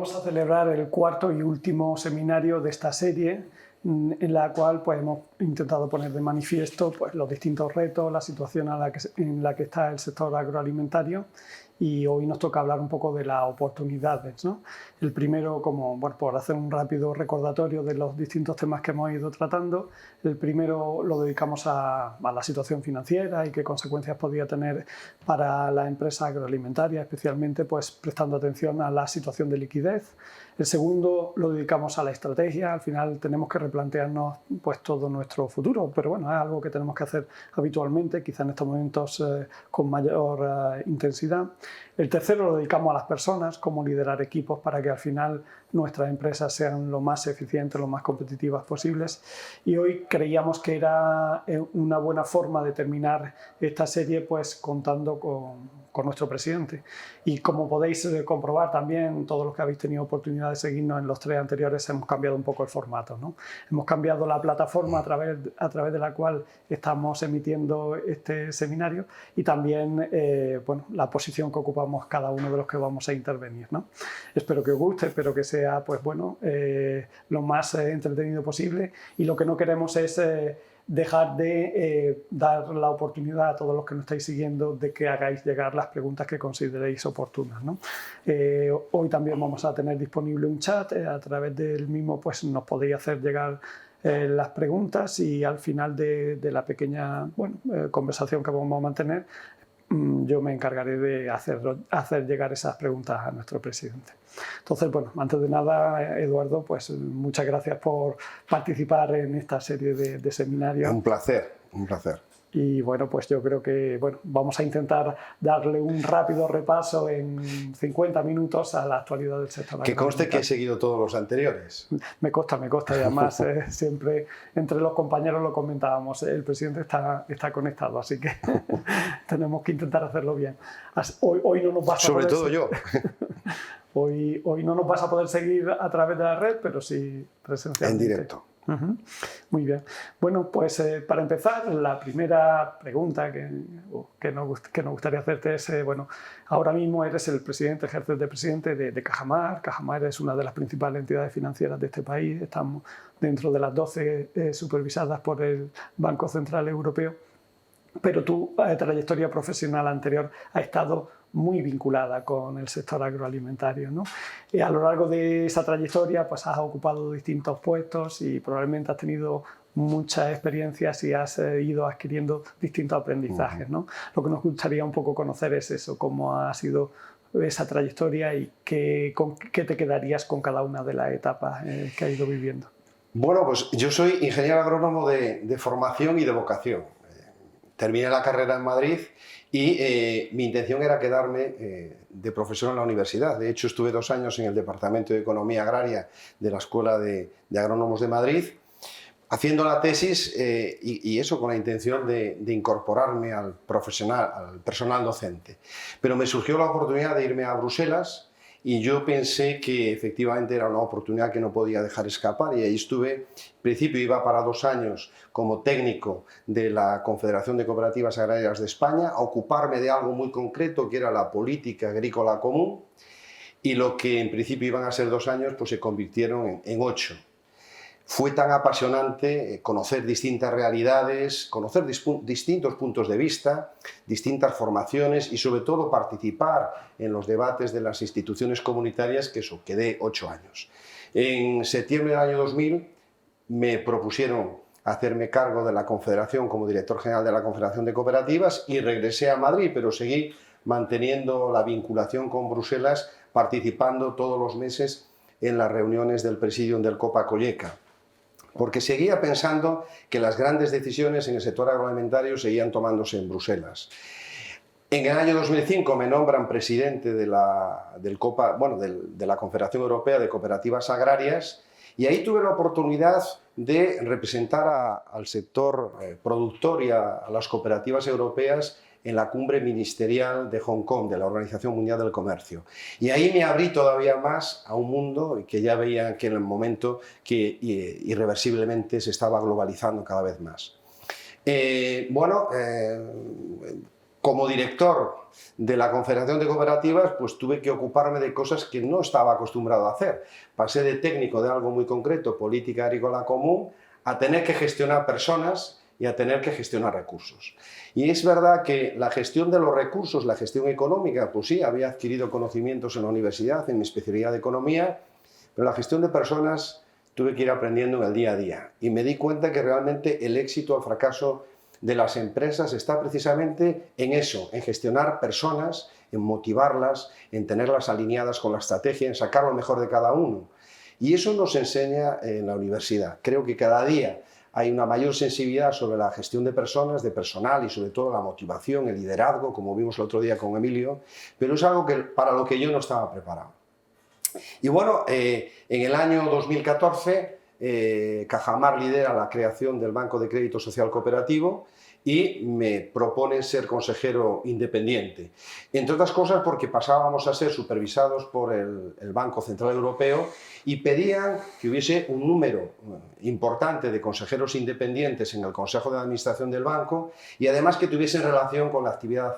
vamos a celebrar el cuarto y último seminario de esta serie, en la cual pues, hemos intentado poner de manifiesto pues, los distintos retos, la situación en la que está el sector agroalimentario, y hoy nos toca hablar un poco de las oportunidades, ¿no? El primero, por hacer un rápido recordatorio de los distintos temas que hemos ido tratando, el primero lo dedicamos a la situación financiera y qué consecuencias podría tener para la empresa agroalimentaria, especialmente pues, prestando atención a la situación de liquidez. El segundo lo dedicamos a la estrategia. Al final tenemos que replantearnos pues, todo nuestro futuro, pero bueno, es algo que tenemos que hacer habitualmente, quizá en estos momentos con mayor intensidad. El tercero lo dedicamos a las personas, cómo liderar equipos para que al final nuestras empresas sean lo más eficientes, lo más competitivas posibles. Y hoy creíamos que era una buena forma de terminar esta serie pues contando con nuestro presidente. Y como podéis comprobar también, todos los que habéis tenido oportunidad de seguirnos en los tres anteriores, hemos cambiado un poco el formato, ¿no? Hemos cambiado la plataforma a través de la cual estamos emitiendo este seminario y también la posición que ocupamos cada uno de los que vamos a intervenir, ¿no? Espero que os guste, espero que sea lo más entretenido posible, y lo que no queremos es dejar de dar la oportunidad a todos los que nos estáis siguiendo de que hagáis llegar las preguntas que consideréis oportunas, ¿no? Hoy también vamos a tener disponible un chat, a través del mismo pues, nos podéis hacer llegar las preguntas, y al final de la pequeña conversación que vamos a mantener, yo me encargaré de hacer llegar esas preguntas a nuestro presidente. Entonces, antes de nada, Eduardo, pues muchas gracias por participar en esta serie de seminarios. Un placer, un placer. Y pues yo creo que vamos a intentar darle un rápido repaso en 50 minutos a la actualidad del sector Que conste agroalimentario. que he seguido todos los anteriores. Me consta, y además siempre entre los compañeros lo comentábamos, el presidente está conectado, así que tenemos que intentar hacerlo bien. Hoy no nos vas a Sobre poder todo yo. Hoy no nos vas a poder seguir a través de la red, pero sí presencialmente. En directo. Muy bien. Bueno, pues para empezar, la primera pregunta que nos gustaría hacerte es, ahora mismo eres el presidente, ejerces de presidente de Cajamar. Cajamar es una de las principales entidades financieras de este país. Estamos dentro de las 12 supervisadas por el Banco Central Europeo. Pero tu trayectoria profesional anterior ha estado muy vinculada con el sector agroalimentario, ¿no? Y a lo largo de esa trayectoria pues has ocupado distintos puestos y probablemente has tenido muchas experiencias y has ido adquiriendo distintos aprendizajes, ¿no? Lo que nos gustaría un poco conocer es eso, cómo ha sido esa trayectoria y qué te quedarías con cada una de las etapas que has ido viviendo. Bueno, pues yo soy ingeniero agrónomo de formación y de vocación. Terminé la carrera en Madrid y mi intención era quedarme de profesor en la universidad. De hecho, estuve 2 años en el Departamento de Economía Agraria de la Escuela de Agrónomos de Madrid, haciendo la tesis y eso con la intención de incorporarme al personal docente. Pero me surgió la oportunidad de irme a Bruselas y yo pensé que efectivamente era una oportunidad que no podía dejar escapar, y ahí estuve. En principio iba para 2 años como técnico de la Confederación de Cooperativas Agrarias de España, a ocuparme de algo muy concreto que era la política agrícola común, y lo que en principio iban a ser 2 años pues se convirtieron en 8. Fue tan apasionante conocer distintas realidades, conocer distintos puntos de vista, distintas formaciones y sobre todo participar en los debates de las instituciones comunitarias, que eso, quedé 8 años. En septiembre del año 2000 me propusieron hacerme cargo de la Confederación como director general de la Confederación de Cooperativas y regresé a Madrid, pero seguí manteniendo la vinculación con Bruselas, participando todos los meses en las reuniones del Presidium del Copa Colleca, porque seguía pensando que las grandes decisiones en el sector agroalimentario seguían tomándose en Bruselas. En el año 2005 me nombran presidente de la Confederación Europea de Cooperativas Agrarias, y ahí tuve la oportunidad de representar al sector productor y a las cooperativas europeas en la cumbre ministerial de Hong Kong, de la Organización Mundial del Comercio. Y ahí me abrí todavía más a un mundo que ya veía que en el momento que irreversiblemente se estaba globalizando cada vez más. como director de la Confederación de Cooperativas, pues tuve que ocuparme de cosas que no estaba acostumbrado a hacer. Pasé de técnico de algo muy concreto, política agrícola común, a tener que gestionar personas y a tener que gestionar recursos. Y es verdad que la gestión de los recursos, la gestión económica, pues sí, había adquirido conocimientos en la universidad, en mi especialidad de economía, pero la gestión de personas tuve que ir aprendiendo en el día a día. Y me di cuenta que realmente el éxito o el fracaso de las empresas está precisamente en eso, en gestionar personas, en motivarlas, en tenerlas alineadas con la estrategia, en sacar lo mejor de cada uno. Y eso nos enseña en la universidad. Creo que cada día hay una mayor sensibilidad sobre la gestión de personas, de personal y sobre todo la motivación, el liderazgo, como vimos el otro día con Emilio, pero es algo para lo que yo no estaba preparado. Y bueno, en el año 2014 Cajamar lidera la creación del Banco de Crédito Social Cooperativo y me proponen ser consejero independiente. Entre otras cosas porque pasábamos a ser supervisados por el Banco Central Europeo y pedían que hubiese un número importante de consejeros independientes en el Consejo de Administración del banco y además que tuviesen relación con la actividad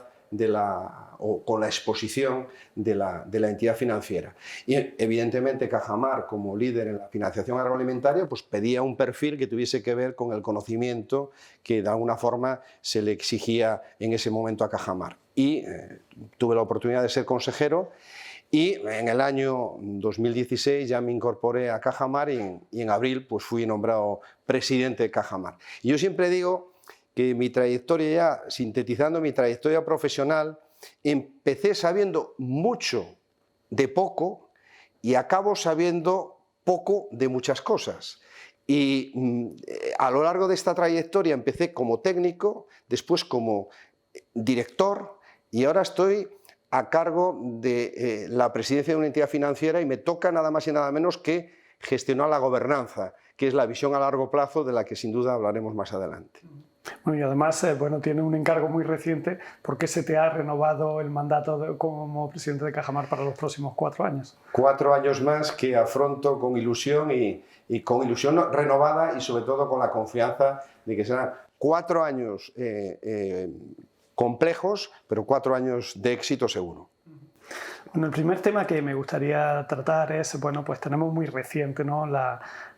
o con la exposición de la entidad financiera. Y evidentemente Cajamar, como líder en la financiación agroalimentaria, pues pedía un perfil que tuviese que ver con el conocimiento que de alguna forma se le exigía en ese momento a Cajamar. Y tuve la oportunidad de ser consejero y en el año 2016 ya me incorporé a Cajamar y en abril pues fui nombrado presidente de Cajamar. Y yo siempre digo que mi trayectoria, ya sintetizando mi trayectoria profesional, empecé sabiendo mucho de poco y acabo sabiendo poco de muchas cosas. Y a lo largo de esta trayectoria empecé como técnico, después como director y ahora estoy a cargo de la presidencia de una entidad financiera y me toca nada más y nada menos que gestionar la gobernanza, que es la visión a largo plazo de la que sin duda hablaremos más adelante. Bueno, y además, bueno, tiene un encargo muy reciente porque se te ha renovado el mandato como presidente de Cajamar para los próximos 4 años. 4 años más que afronto con ilusión y con ilusión renovada y sobre todo con la confianza de que serán 4 años complejos, pero 4 años de éxito seguro. Bueno, el primer tema que me gustaría tratar es, bueno, pues tenemos muy reciente, ¿no?,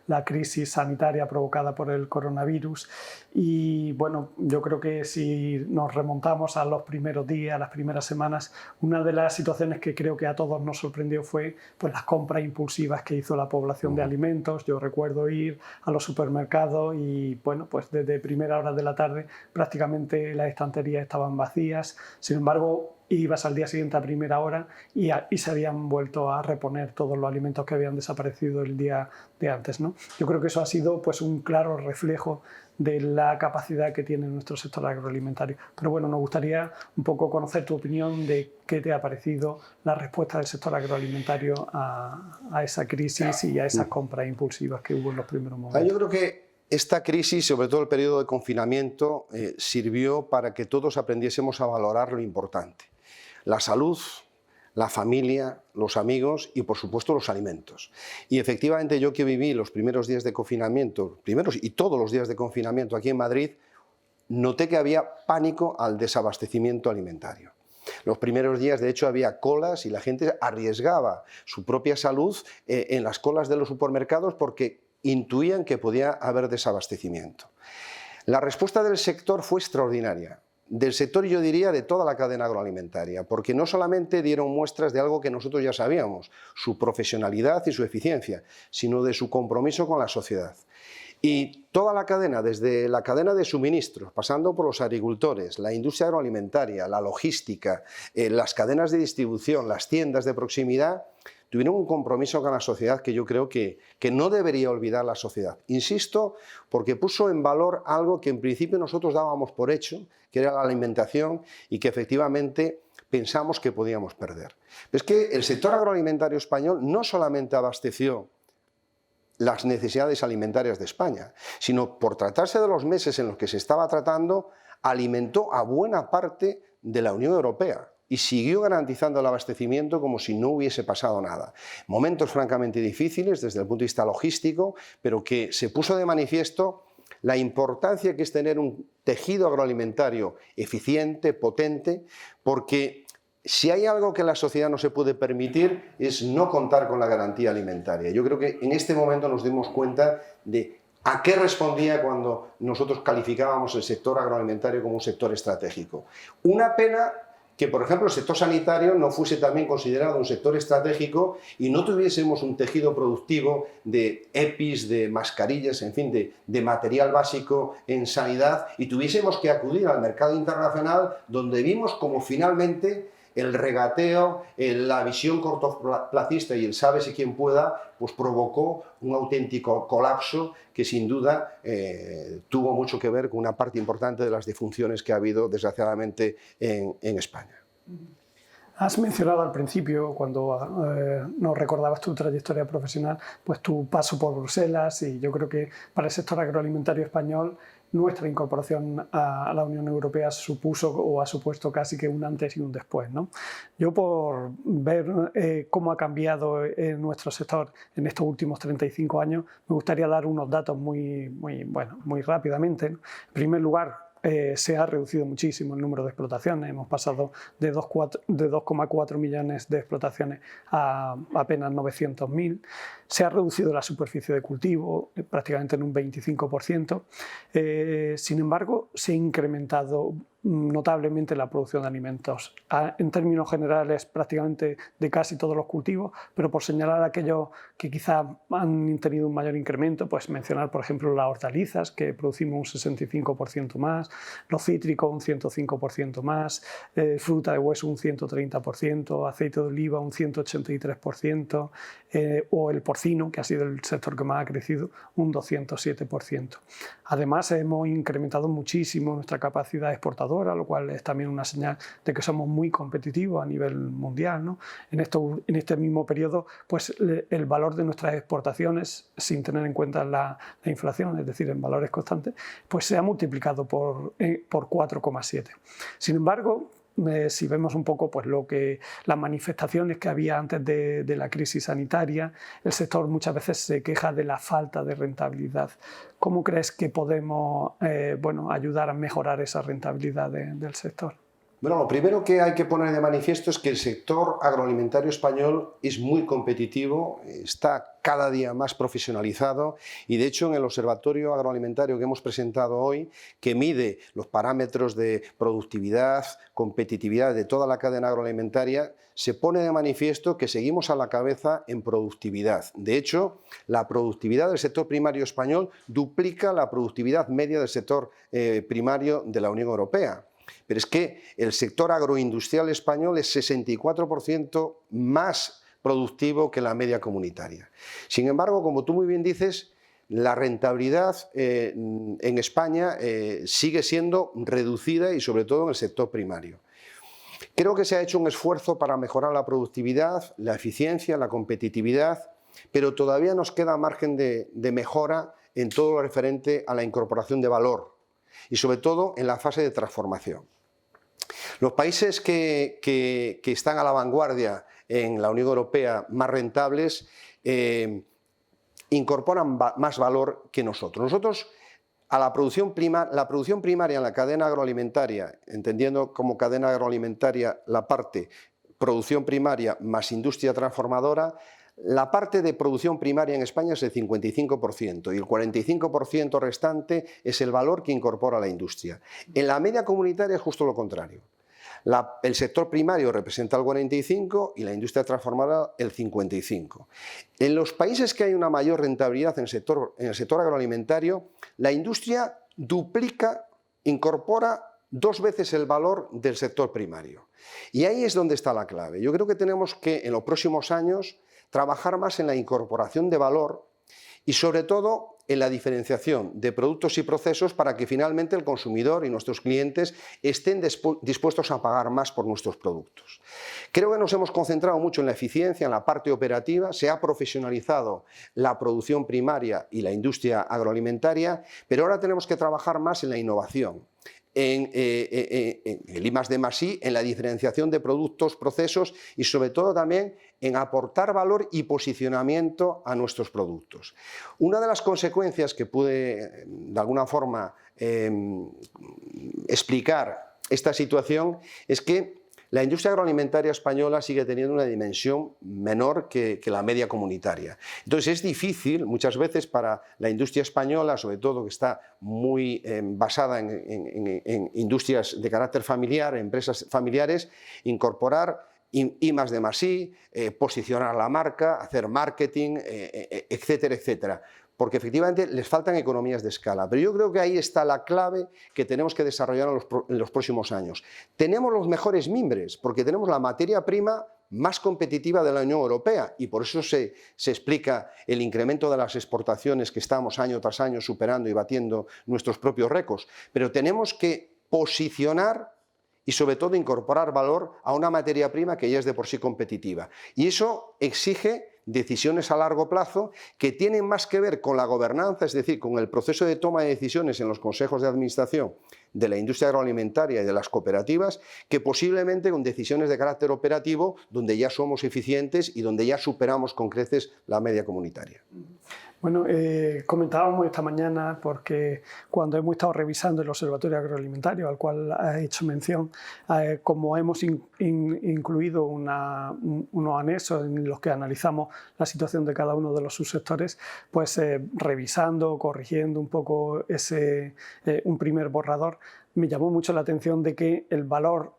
la crisis sanitaria provocada por el coronavirus y, bueno, yo creo que si nos remontamos a los primeros días, a las primeras semanas, una de las situaciones que creo que a todos nos sorprendió fue pues las compras impulsivas que hizo la población de alimentos. Yo recuerdo ir a los supermercados y, bueno, pues desde primera hora de la tarde prácticamente las estanterías estaban vacías. Sin embargo, ibas al día siguiente a primera hora y se habían vuelto a reponer todos los alimentos que habían desaparecido el día de antes, ¿no? Yo creo que eso ha sido pues un claro reflejo de la capacidad que tiene nuestro sector agroalimentario. Pero bueno, nos gustaría un poco conocer tu opinión de qué te ha parecido la respuesta del sector agroalimentario a esa crisis y a esas compras impulsivas que hubo en los primeros momentos. Yo creo que esta crisis, sobre todo el periodo de confinamiento, sirvió para que todos aprendiésemos a valorar lo importante. La salud, la familia, los amigos y, por supuesto, los alimentos. Y efectivamente yo que viví los primeros días de confinamiento, primeros y todos los días de confinamiento aquí en Madrid, noté que había pánico al desabastecimiento alimentario. Los primeros días, de hecho, había colas y la gente arriesgaba su propia salud en las colas de los supermercados porque intuían que podía haber desabastecimiento. La respuesta del sector fue extraordinaria. Del sector, yo diría, de toda la cadena agroalimentaria, porque no solamente dieron muestras de algo que nosotros ya sabíamos, su profesionalidad y su eficiencia, sino de su compromiso con la sociedad. Y toda la cadena, desde la cadena de suministros, pasando por los agricultores, la industria agroalimentaria, la logística, las cadenas de distribución, las tiendas de proximidad, tuvieron un compromiso con la sociedad que yo creo que no debería olvidar la sociedad. Insisto, porque puso en valor algo que en principio nosotros dábamos por hecho, que era la alimentación y que efectivamente pensamos que podíamos perder. Es que el sector agroalimentario español no solamente abasteció las necesidades alimentarias de España, sino por tratarse de los meses en los que se estaba tratando, alimentó a buena parte de la Unión Europea y siguió garantizando el abastecimiento como si no hubiese pasado nada. Momentos francamente difíciles desde el punto de vista logístico, pero que se puso de manifiesto la importancia que es tener un tejido agroalimentario eficiente, potente, porque si hay algo que la sociedad no se puede permitir es no contar con la garantía alimentaria. Yo creo que en este momento nos dimos cuenta de a qué respondía cuando nosotros calificábamos el sector agroalimentario como un sector estratégico. Una pena que, por ejemplo, el sector sanitario no fuese también considerado un sector estratégico y no tuviésemos un tejido productivo de EPIs, de mascarillas, en fin, de material básico en sanidad, y tuviésemos que acudir al mercado internacional, donde vimos como finalmente el regateo, la visión cortoplacista y el sálvese quien pueda, pues provocó un auténtico colapso que sin duda tuvo mucho que ver con una parte importante de las defunciones que ha habido desgraciadamente en España. Has mencionado al principio, cuando nos recordabas tu trayectoria profesional, pues tu paso por Bruselas, y yo creo que para el sector agroalimentario español nuestra incorporación a la Unión Europea supuso o ha supuesto casi que un antes y un después, ¿no? Yo, por ver cómo ha cambiado nuestro sector en estos últimos 35 años, me gustaría dar unos datos muy rápidamente, ¿no? En primer lugar, se ha reducido muchísimo el número de explotaciones. Hemos pasado de 2,4 millones de explotaciones a apenas 900.000. Se ha reducido la superficie de cultivo prácticamente en un 25%. Sin embargo, se ha incrementado notablemente la producción de alimentos. En términos generales, prácticamente de casi todos los cultivos, pero por señalar aquellos que quizá han tenido un mayor incremento, pues mencionar, por ejemplo, las hortalizas, que producimos un 65% más, los cítricos un 105% más, fruta de hueso un 130%, aceite de oliva un 183%, o el porcino, que ha sido el sector que más ha crecido, un 207%. Además, hemos incrementado muchísimo nuestra capacidad exportadora, lo cual es también una señal de que somos muy competitivos a nivel mundial, ¿no? En este mismo periodo, pues el valor de nuestras exportaciones, sin tener en cuenta la inflación, es decir, en valores constantes, pues se ha multiplicado por 4,7. Sin embargo, si vemos un poco pues, las manifestaciones que había antes de la crisis sanitaria, el sector muchas veces se queja de la falta de rentabilidad. ¿Cómo crees que podemos ayudar a mejorar esa rentabilidad del sector? Bueno, lo primero que hay que poner de manifiesto es que el sector agroalimentario español es muy competitivo, está cada día más profesionalizado, y de hecho en el Observatorio Agroalimentario que hemos presentado hoy, que mide los parámetros de productividad, competitividad de toda la cadena agroalimentaria, se pone de manifiesto que seguimos a la cabeza en productividad. De hecho, la productividad del sector primario español duplica la productividad media del sector primario de la Unión Europea. Pero es que el sector agroindustrial español es 64% más productivo que la media comunitaria. Sin embargo, como tú muy bien dices, la rentabilidad en España sigue siendo reducida, y sobre todo en el sector primario. Creo que se ha hecho un esfuerzo para mejorar la productividad, la eficiencia, la competitividad, pero todavía nos queda margen de mejora en todo lo referente a la incorporación de valor, y sobre todo en la fase de transformación. Los países que están a la vanguardia en la Unión Europea, más rentables, incorporan más valor que nosotros. Nosotros, a la producción primaria en la cadena agroalimentaria, entendiendo como cadena agroalimentaria la parte producción primaria más industria transformadora, la parte de producción primaria en España es el 55% y el 45% restante es el valor que incorpora la industria. En la media comunitaria es justo lo contrario. El sector primario representa el 45% y la industria transformadora el 55%. En los países que hay una mayor rentabilidad en el sector agroalimentario, la industria incorpora 2 veces el valor del sector primario. Y ahí es donde está la clave. Yo creo que tenemos que en los próximos años trabajar más en la incorporación de valor y sobre todo en la diferenciación de productos y procesos para que finalmente el consumidor y nuestros clientes estén dispuestos a pagar más por nuestros productos. Creo que nos hemos concentrado mucho en la eficiencia, en la parte operativa, se ha profesionalizado la producción primaria y la industria agroalimentaria, pero ahora tenemos que trabajar más en la innovación, en el I+D+I, en la diferenciación de productos, procesos y sobre todo también en aportar valor y posicionamiento a nuestros productos. Una de las consecuencias que pude de alguna forma explicar esta situación es que la industria agroalimentaria española sigue teniendo una dimensión menor que la media comunitaria. Entonces es difícil muchas veces para la industria española, sobre todo que está muy basada en industrias de carácter familiar, empresas familiares, incorporar I+D+I, posicionar la marca, hacer marketing, etcétera, etcétera. Porque efectivamente les faltan economías de escala. Pero yo creo que ahí está la clave que tenemos que desarrollar en los próximos años. Tenemos los mejores mimbres, porque tenemos la materia prima más competitiva de la Unión Europea y por eso se explica el incremento de las exportaciones que estamos año tras año superando y batiendo nuestros propios récords. Pero tenemos que posicionar y sobre todo incorporar valor a una materia prima que ya es de por sí competitiva. Y eso exige decisiones a largo plazo que tienen más que ver con la gobernanza, es decir, con el proceso de toma de decisiones en los consejos de administración de la industria agroalimentaria y de las cooperativas, que posiblemente con decisiones de carácter operativo donde ya somos eficientes y donde ya superamos con creces la media comunitaria. Bueno, comentábamos esta mañana porque cuando hemos estado revisando el Observatorio Agroalimentario, al cual has hecho mención, como hemos incluido unos anexos en los que analizamos la situación de cada uno de los subsectores, pues revisando, corrigiendo un poco un primer borrador, me llamó mucho la atención de que el valor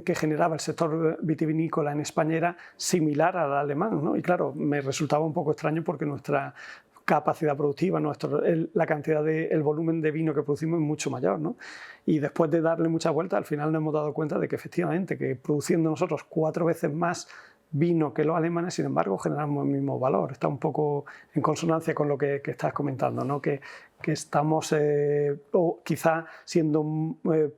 que generaba el sector vitivinícola en España era similar al alemán, ¿no? Y claro, me resultaba un poco extraño porque nuestra capacidad productiva, la cantidad el volumen de vino que producimos es mucho mayor, ¿no? Y después de darle muchas vueltas, al final nos hemos dado cuenta de que efectivamente, que produciendo nosotros 4 veces más vino que los alemanes, sin embargo, generamos el mismo valor. Está un poco en consonancia con lo que estás comentando, ¿no? Que estamos o quizá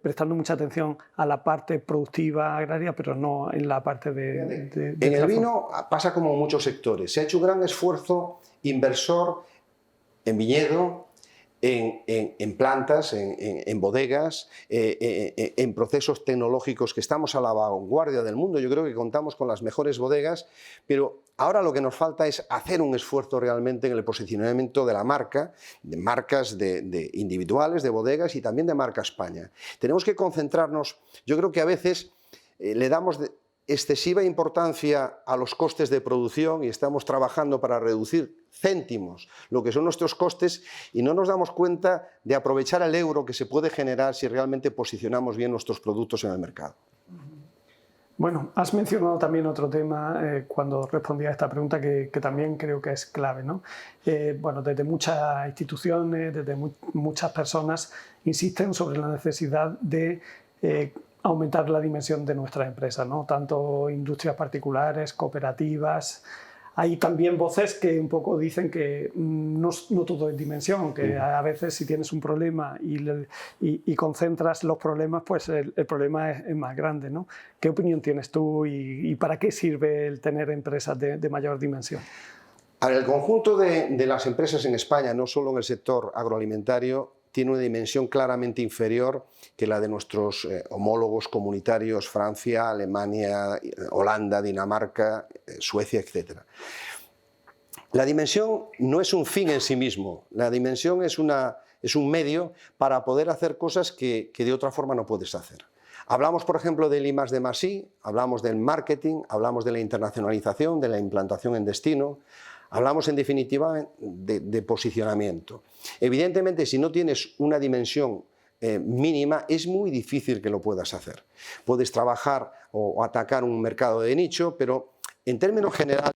prestando mucha atención a la parte productiva agraria, pero no en la parte de en el vino pasa como en muchos sectores. Se ha hecho un gran esfuerzo inversor en viñedo, en plantas, en bodegas, en procesos tecnológicos que estamos a la vanguardia del mundo. Yo creo que contamos con las mejores bodegas, pero ahora lo que nos falta es hacer un esfuerzo realmente en el posicionamiento de la marca, de marcas individuales, de bodegas y también de marca España. Tenemos que concentrarnos, yo creo que a veces le damos excesiva importancia a los costes de producción y estamos trabajando para reducir céntimos lo que son nuestros costes y no nos damos cuenta de aprovechar el euro que se puede generar si realmente posicionamos bien nuestros productos en el mercado. Bueno, has mencionado también otro tema cuando respondía a esta pregunta que también creo que es clave, ¿no? Bueno, desde muchas instituciones, desde muchas personas insisten sobre la necesidad de aumentar la dimensión de nuestras empresas, ¿no? Tanto industrias particulares, cooperativas. Hay también voces que un poco dicen que no todo es dimensión, que a veces si tienes un problema y concentras los problemas, pues el problema es más grande, ¿no? ¿Qué opinión tienes tú y para qué sirve el tener empresas de mayor dimensión? A ver, el conjunto de las empresas en España, no solo en el sector agroalimentario, tiene una dimensión claramente inferior que la de nuestros homólogos comunitarios, Francia, Alemania, Holanda, Dinamarca, Suecia, etc. La dimensión no es un fin en sí mismo, la dimensión es un medio para poder hacer cosas que de otra forma no puedes hacer. Hablamos, por ejemplo, del I+D+I, hablamos del marketing, hablamos de la internacionalización, de la implantación en destino. Hablamos, en definitiva, de posicionamiento. Evidentemente, si no tienes una dimensión mínima, es muy difícil que lo puedas hacer. Puedes trabajar o atacar un mercado de nicho, pero en términos generales,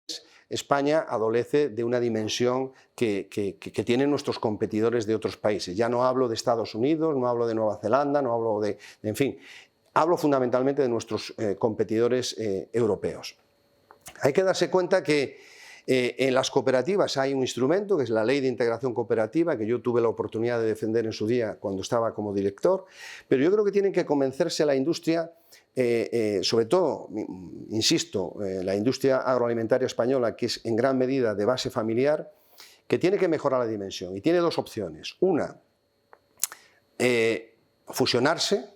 España adolece de una dimensión que tienen nuestros competidores de otros países. Ya no hablo de Estados Unidos, no hablo de Nueva Zelanda, no hablo en fin, hablo fundamentalmente de nuestros competidores europeos. Hay que darse cuenta que en las cooperativas hay un instrumento que es la Ley de Integración Cooperativa, que yo tuve la oportunidad de defender en su día cuando estaba como director, pero yo creo que tienen que convencerse la industria, sobre todo, insisto, la industria agroalimentaria española, que es en gran medida de base familiar, que tiene que mejorar la dimensión y tiene dos opciones. Una, fusionarse,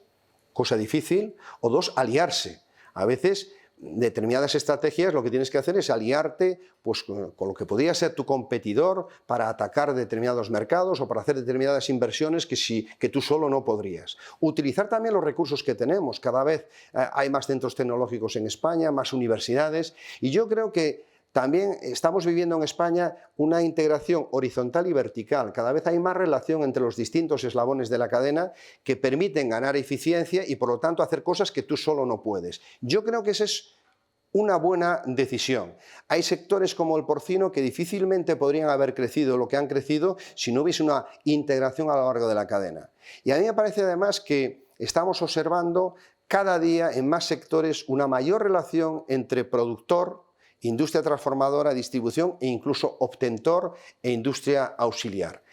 cosa difícil, o dos, aliarse. A veces determinadas estrategias, lo que tienes que hacer es aliarte pues, con lo que podría ser tu competidor para atacar determinados mercados o para hacer determinadas inversiones que tú solo no podrías. Utilizar también los recursos que tenemos. Cada vez hay más centros tecnológicos en España, más universidades, y yo creo que también estamos viviendo en España una integración horizontal y vertical. Cada vez hay más relación entre los distintos eslabones de la cadena que permiten ganar eficiencia y, por lo tanto, hacer cosas que tú solo no puedes. Yo creo que esa es una buena decisión. Hay sectores como el porcino que difícilmente podrían haber crecido lo que han crecido si no hubiese una integración a lo largo de la cadena. Y a mí me parece además que estamos observando cada día en más sectores una mayor relación entre productor, industria transformadora, distribución e incluso obtentor e industria auxiliar.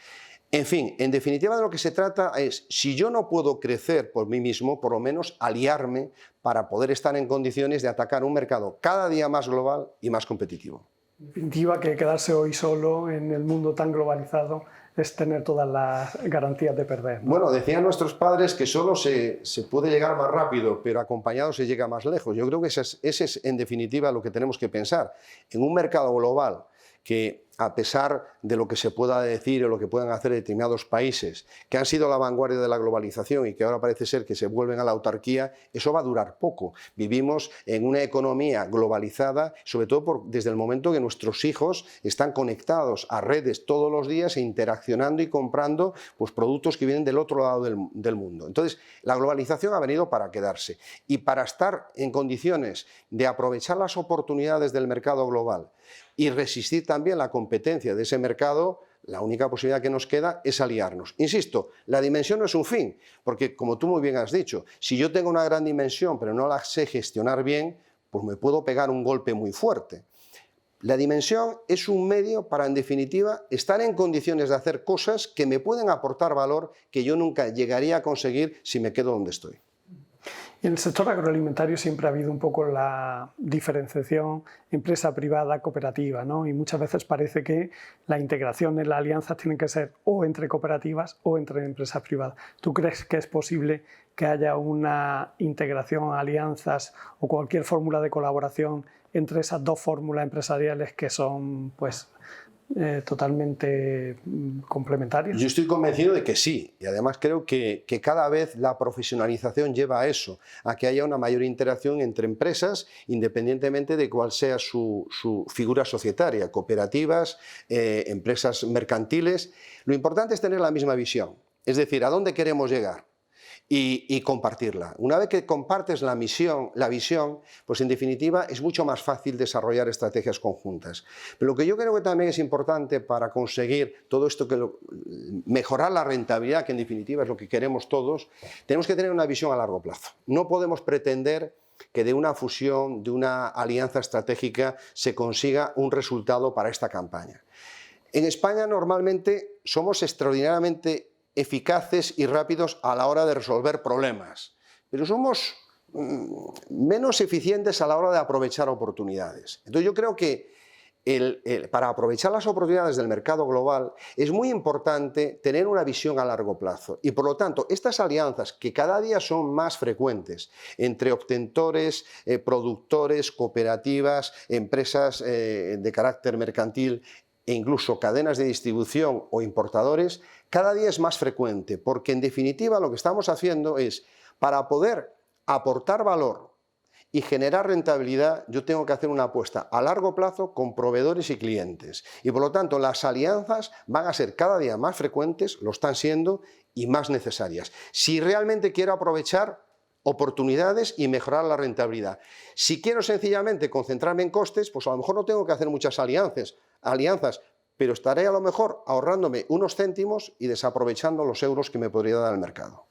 En fin, en definitiva de lo que se trata es, si yo no puedo crecer por mí mismo, por lo menos aliarme para poder estar en condiciones de atacar un mercado cada día más global y más competitivo. En definitiva, que quedarse hoy solo en el mundo tan globalizado es tener todas las garantías de perder, ¿no? Bueno, decían nuestros padres que solo se puede llegar más rápido, pero acompañado se llega más lejos. Yo creo que ese es en definitiva lo que tenemos que pensar. En un mercado global que, a pesar de lo que se pueda decir o lo que puedan hacer determinados países que han sido la vanguardia de la globalización y que ahora parece ser que se vuelven a la autarquía, eso va a durar poco. Vivimos en una economía globalizada, sobre todo desde el momento que nuestros hijos están conectados a redes todos los días e interaccionando y comprando pues, productos que vienen del otro lado del mundo. Entonces, la globalización ha venido para quedarse, y para estar en condiciones de aprovechar las oportunidades del mercado global y resistir también la competencia de ese mercado, la única posibilidad que nos queda es aliarnos. Insisto, la dimensión no es un fin, porque como tú muy bien has dicho, si yo tengo una gran dimensión pero no la sé gestionar bien, pues me puedo pegar un golpe muy fuerte. La dimensión es un medio para, en definitiva, estar en condiciones de hacer cosas que me pueden aportar valor que yo nunca llegaría a conseguir si me quedo donde estoy. Y en el sector agroalimentario siempre ha habido un poco la diferenciación empresa privada cooperativa, ¿no? Y muchas veces parece que la integración en las alianzas tienen que ser o entre cooperativas o entre empresas privadas. ¿Tú crees que es posible que haya una integración, alianzas o cualquier fórmula de colaboración entre esas dos fórmulas empresariales que son, pues, totalmente complementarios? Yo estoy convencido de que sí, y además creo que cada vez la profesionalización lleva a eso, a que haya una mayor interacción entre empresas, independientemente de cuál sea su figura societaria, cooperativas, empresas mercantiles. Lo importante es tener la misma visión, es decir, a dónde queremos llegar. Y compartirla. Una vez que compartes la visión, pues en definitiva es mucho más fácil desarrollar estrategias conjuntas. Pero lo que yo creo que también es importante para conseguir todo esto, mejorar la rentabilidad, que en definitiva es lo que queremos todos, tenemos que tener una visión a largo plazo. No podemos pretender que de una fusión, de una alianza estratégica, se consiga un resultado para esta campaña. En España normalmente somos extraordinariamente eficaces y rápidos a la hora de resolver problemas, pero somos menos eficientes a la hora de aprovechar oportunidades. Entonces yo creo que para aprovechar las oportunidades del mercado global es muy importante tener una visión a largo plazo, y por lo tanto estas alianzas, que cada día son más frecuentes entre obtentores, productores, cooperativas, empresas de carácter mercantil e incluso cadenas de distribución o importadores, cada día es más frecuente, porque en definitiva lo que estamos haciendo es, para poder aportar valor y generar rentabilidad, yo tengo que hacer una apuesta a largo plazo con proveedores y clientes. Y por lo tanto las alianzas van a ser cada día más frecuentes, lo están siendo, y más necesarias. Si realmente quiero aprovechar oportunidades y mejorar la rentabilidad. Si quiero sencillamente concentrarme en costes, pues a lo mejor no tengo que hacer muchas alianzas, pero estaré a lo mejor ahorrándome unos céntimos y desaprovechando los euros que me podría dar el mercado.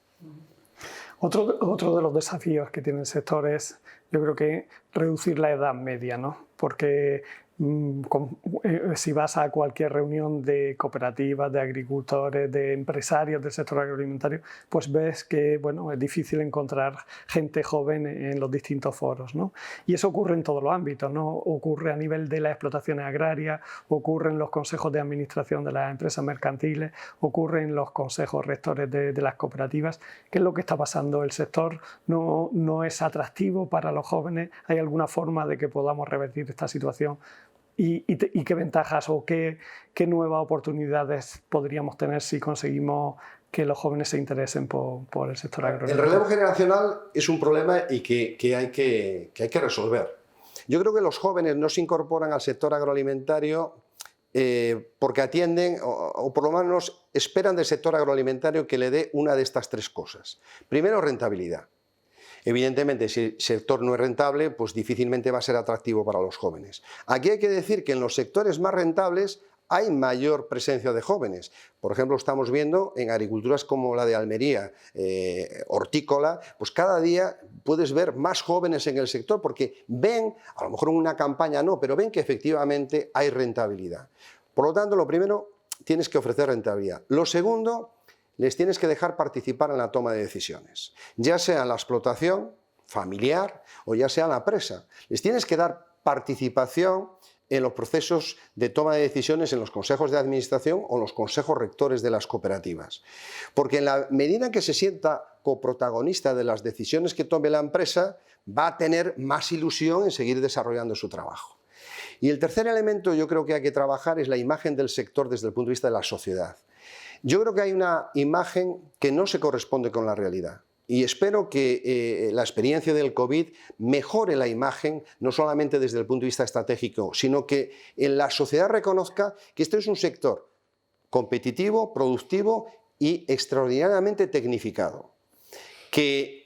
Otro de los desafíos que tiene el sector es, yo creo que, reducir la edad media, ¿no? Porque Si vas a cualquier reunión de cooperativas, de agricultores, de empresarios del sector agroalimentario, pues ves que bueno, es difícil encontrar gente joven en los distintos foros, ¿no? Y eso ocurre en todos los ámbitos, ¿no? Ocurre a nivel de las explotaciones agrarias, ocurre en los consejos de administración de las empresas mercantiles, ocurre en los consejos rectores de las cooperativas. ¿Qué es lo que está pasando? ¿El sector no es atractivo para los jóvenes? ¿Hay alguna forma de que podamos revertir esta situación? ¿Y qué ventajas o qué nuevas oportunidades podríamos tener si conseguimos que los jóvenes se interesen por el sector agroalimentario? El relevo generacional es un problema y que hay que resolver. Yo creo que los jóvenes no se incorporan al sector agroalimentario porque atienden o por lo menos esperan del sector agroalimentario que le dé una de estas tres cosas. Primero, rentabilidad. Evidentemente, si el sector no es rentable, pues difícilmente va a ser atractivo para los jóvenes. Aquí hay que decir que en los sectores más rentables hay mayor presencia de jóvenes. Por ejemplo, estamos viendo en agriculturas como la de Almería, hortícola, pues cada día puedes ver más jóvenes en el sector porque ven, a lo mejor en una campaña no, pero ven que efectivamente hay rentabilidad. Por lo tanto, lo primero, tienes que ofrecer rentabilidad. Lo segundo, les tienes que dejar participar en la toma de decisiones, ya sea en la explotación familiar o ya sea en la presa. Les tienes que dar participación en los procesos de toma de decisiones en los consejos de administración o en los consejos rectores de las cooperativas. Porque en la medida en que se sienta coprotagonista de las decisiones que tome la empresa, va a tener más ilusión en seguir desarrollando su trabajo. Y el tercer elemento yo creo que hay que trabajar es la imagen del sector desde el punto de vista de la sociedad. Yo creo que hay una imagen que no se corresponde con la realidad y espero que la experiencia del COVID mejore la imagen, no solamente desde el punto de vista estratégico, sino que en la sociedad reconozca que este es un sector competitivo, productivo y extraordinariamente tecnificado, que